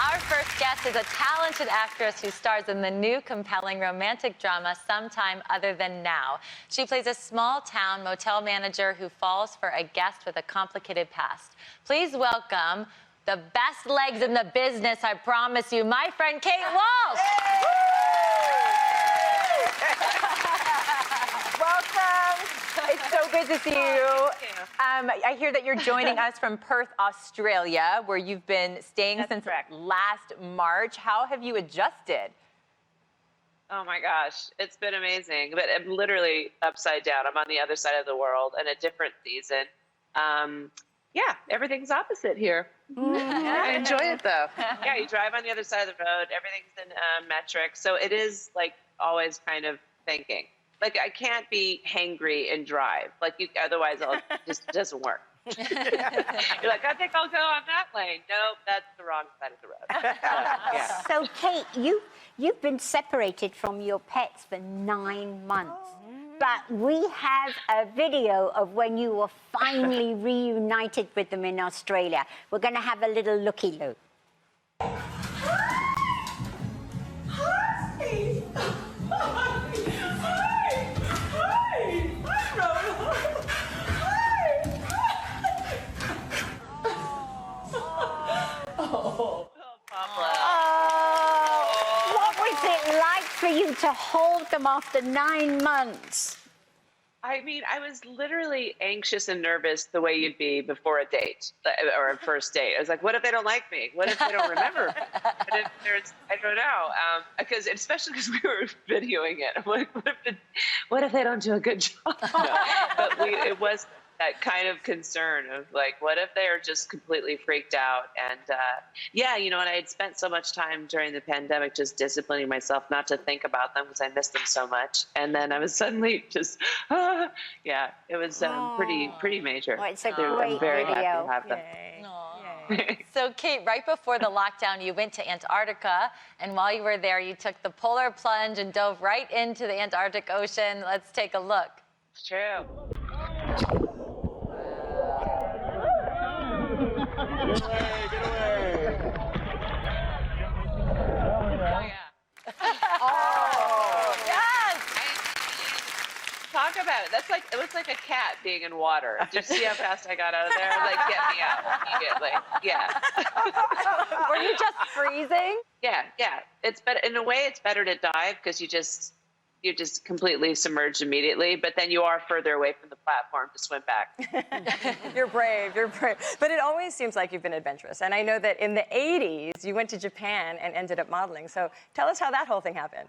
Our first guest is a talented actress who stars in the new compelling romantic drama Sometime Other Than Now. She plays a small-town motel manager who falls for a guest with a complicated past. Please welcome the best legs in the business, I promise you, my friend Kate Walsh. Welcome. It's so good to see you. I hear that you're joining us from Perth, Australia, where you've been staying since last March. How have you adjusted? Oh my gosh, it's been amazing. But I'm literally upside down. I'm on the other side of the world in a different season. Yeah, everything's opposite here. I enjoy it though. Yeah, you drive on the other side of the road. Everything's in metric. So it is like always kind of thinking. Like I can't be hangry and drive. Like you, otherwise it just doesn't work. You're like, I think I'll go on that lane. Nope, that's the wrong side of the road. Yeah. So, Kate, you've been separated from your pets for 9 months. But we have a video of when you were finally reunited with them in Australia. We're going to have a little looky-loo. What was it like for you to hold them after 9 months? I mean, I was literally anxious and nervous the way you'd be before a date or a first date. I was like, what if they don't like me? What if they don't remember me? What if there's, I don't know. Because especially because we were videoing it. I'm like, what if they don't do a good job? But it was that kind of concern of like, what if they're just completely freaked out? And yeah, you know, and I had spent so much time during the pandemic just disciplining myself not to think about them because I missed them so much. And then I was suddenly just, yeah, it was pretty major. Oh, it's a great I'm very video. happy to have them. Yay. So, Kate, right before the lockdown, you went to Antarctica, and while you were there, you took the polar plunge and dove right into the Antarctic Ocean. Let's take a look. It's true. Get away. Oh, yeah. Oh, yes! Talk about it. That's like, it was like a cat being in water. Did you see how fast I got out of there? Like, get me out immediately. Yeah. Were you just freezing? Yeah. It's better, in a way, it's better to dive because you're just completely submerged immediately, but then you are further away from the platform to swim back. You're brave. But it always seems like you've been adventurous. And I know that in the 80s, you went to Japan and ended up modeling. So tell us how that whole thing happened.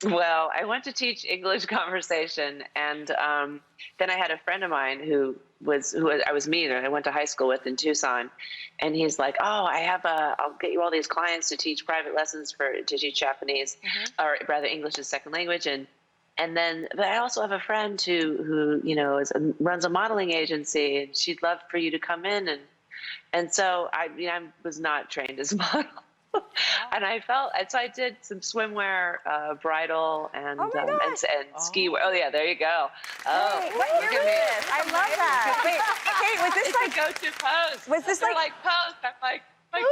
Well, I went to teach English conversation, and then I had a friend of mine who I was meeting, and I went to high school with in Tucson, and he's like, "Oh, I'll get you all these clients to teach private lessons to teach Japanese, or rather English as second language, and then but I also have a friend who you know runs a modeling agency, and she'd love for you to come in, and so I was not trained as a model." And so I did some swimwear, bridal, and ski wear. Oh yeah, there you go. Oh, Wait, what year was this? I love that. Wait, Kate, was this it's like a go-to pose? Was this They're like pose? I'm like this.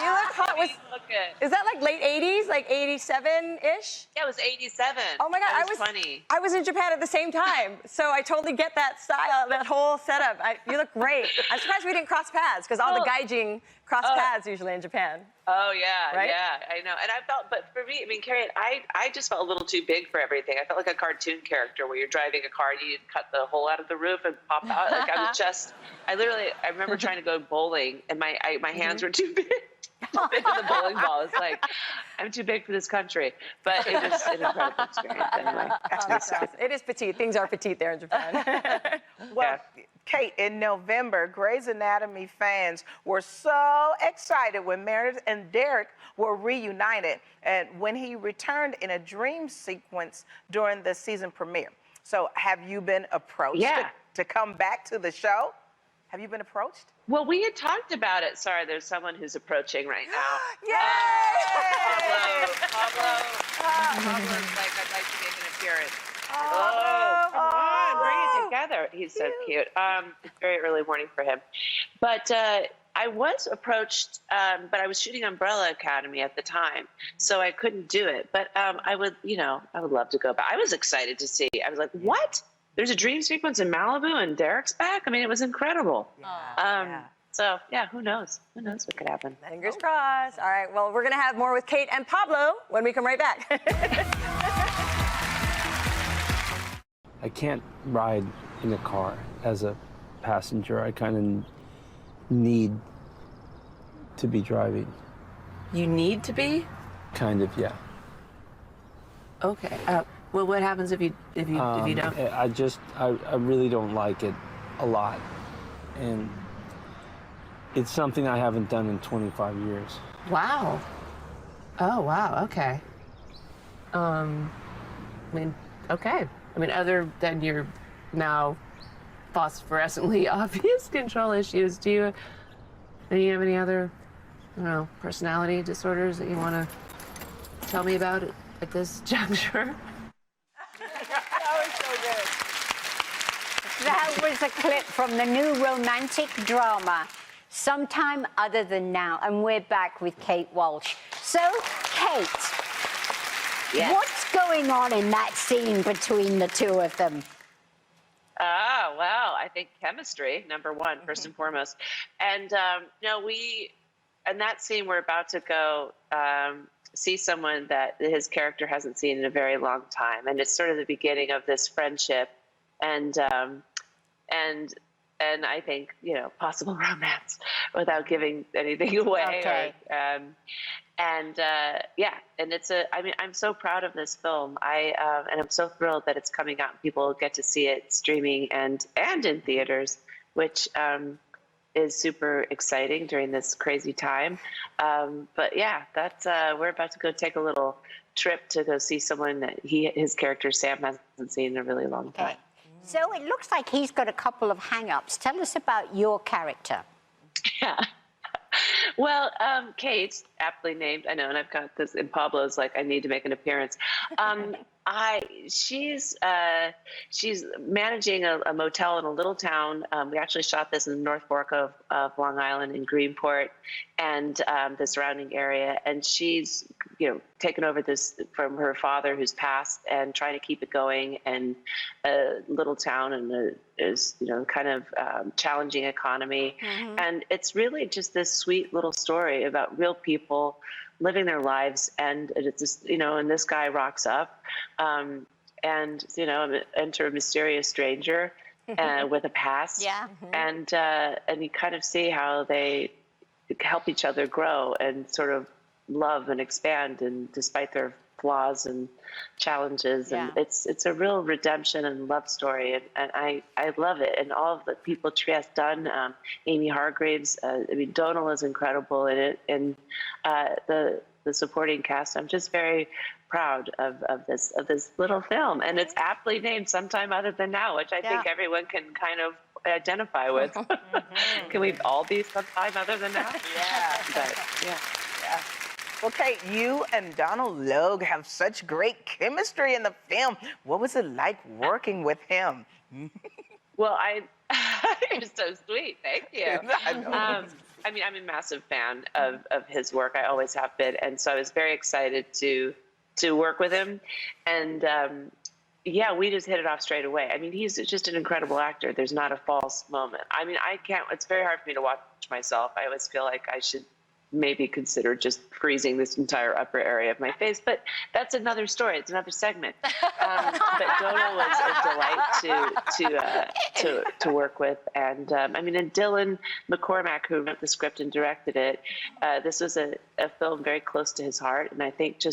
you look hot? Look good. Is that like late 80s, like 87-ish? Yeah, it was 87. Oh my God, I was 20. I was in Japan at the same time, so I totally get that style, that whole setup. You look great. I'm surprised we didn't cross paths because all the gaijin cross paths usually in Japan. Oh yeah, right? Yeah, I know. And I felt, but for me, I mean, Carrie, I just felt a little too big for everything. I felt like a cartoon character where you're driving a car and you cut the hole out of the roof and pop out. Like I remember trying to go bowling and my hands were too big. Too big for the bowling ball. It's like, I'm too big for this country. But it was an incredible experience anyway. It is petite. Things are petite there in Japan. Well, Kate, in November, Grey's Anatomy fans were so excited when Meredith and Derek were reunited and when he returned in a dream sequence during the season premiere. So have you been approached to come back to the show? Have you been approached? Well, we had talked about it. Sorry, there's someone who's approaching right now. Yay! Pablo's like, I'd like to make an appearance. Oh, come on, bring it together. He's so cute. It's very early morning for him. But I was approached, but I was shooting Umbrella Academy at the time, so I couldn't do it. But I would, I would love to go back. I was excited to see. I was like, what? There's a dream sequence in Malibu and Derek's back? I mean, it was incredible. So, yeah, who knows? Who knows what could happen? Fingers crossed. All right, well, we're going to have more with Kate and Pablo when we come right back. I can't ride in a car as a passenger. I kind of need to be driving. You need to be? Kind of, yeah. Okay. Well, what happens if you don't? I really don't like it a lot, and it's something I haven't done in 25 years. Wow. Oh, wow. Okay. Okay. Other than your now phosphorescently obvious control issues, do you have any other, personality disorders that you want to tell me about at this juncture? That was a clip from the new romantic drama, Sometime Other Than Now, and we're back with Kate Walsh. So, Kate, Yes. what's going on in that scene between the two of them? Oh, well, I think chemistry, number one, first and foremost. And, in that scene, we're about to go see someone that his character hasn't seen in a very long time. And it's sort of the beginning of this friendship and I think, possible romance without giving anything away. Okay. And it's I'm so proud of this film. And I'm so thrilled that it's coming out and people get to see it streaming and in theaters, which is super exciting during this crazy time. But yeah, that's we're about to go take a little trip to go see someone that his character Sam hasn't seen in a really long time. So it looks like he's got a couple of hang-ups. Tell us about your character. Yeah. Well, Kate, aptly named, I know, and I've got this, and Pablo's like, I need to make an appearance. She's managing a motel in a little town. We actually shot this in the North Fork of Long Island in Greenport and the surrounding area. And she's, taken over this from her father who's passed and trying to keep it going. And a little town and is, kind of challenging economy. Mm-hmm. And it's really just this sweet little story about real people living their lives, and it's just, and this guy rocks up, and enter a mysterious stranger with a past, and you kind of see how they help each other grow and sort of love and expand, and despite their flaws and challenges, and it's a real redemption and love story, and I love it, and all of the people Trieste done, Amy Hargreaves, Donal is incredible in it, and the supporting cast. I'm just very proud of this little film, and it's aptly named Sometime Other Than Now, which I think everyone can kind of identify with. Can we all be sometime other than now? Yeah. But, yeah. Well, Kate, you and Donald Logue have such great chemistry in the film. What was it like working with him? Well, you're so sweet. Thank you. I know. I'm a massive fan of his work. I always have been. And so I was very excited to work with him. And we just hit it off straight away. He's just an incredible actor. There's not a false moment. It's very hard for me to watch myself. I always feel like I should maybe consider just freezing this entire upper area of my face, but that's another story. It's another segment. But Donal was a delight to work with, and and Dylan McCormack, who wrote the script and directed it, this was a film very close to his heart, and I think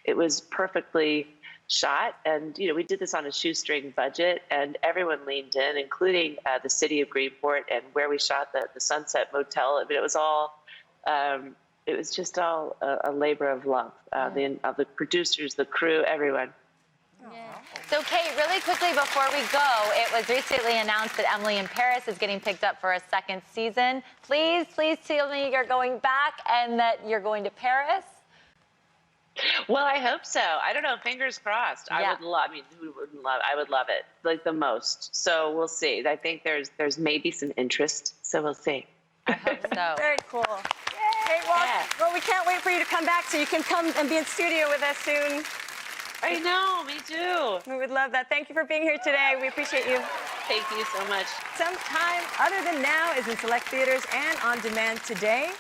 it was perfectly shot, and we did this on a shoestring budget, and everyone leaned in, including the city of Greenport and where we shot the Sunset Motel. It was all. It was just all a labor of love, of the producers, the crew, everyone. So, Kate, really quickly before we go, it was recently announced that Emily in Paris is getting picked up for a second season. Please tell me you're going back and that you're going to Paris. Well, I hope so. I don't know. Fingers crossed. I would love. Who wouldn't love? I would love it, like the most. So we'll see. I think there's maybe some interest. So we'll see. I hope so. Very cool. Hey, Walsh, Yeah. well, we can't wait for you to come back so you can come and be in studio with us soon. I know, me too. We would love that. Thank you for being here today. We appreciate you. Thank you so much. Sometime Other Than Now is in select theaters and on demand today.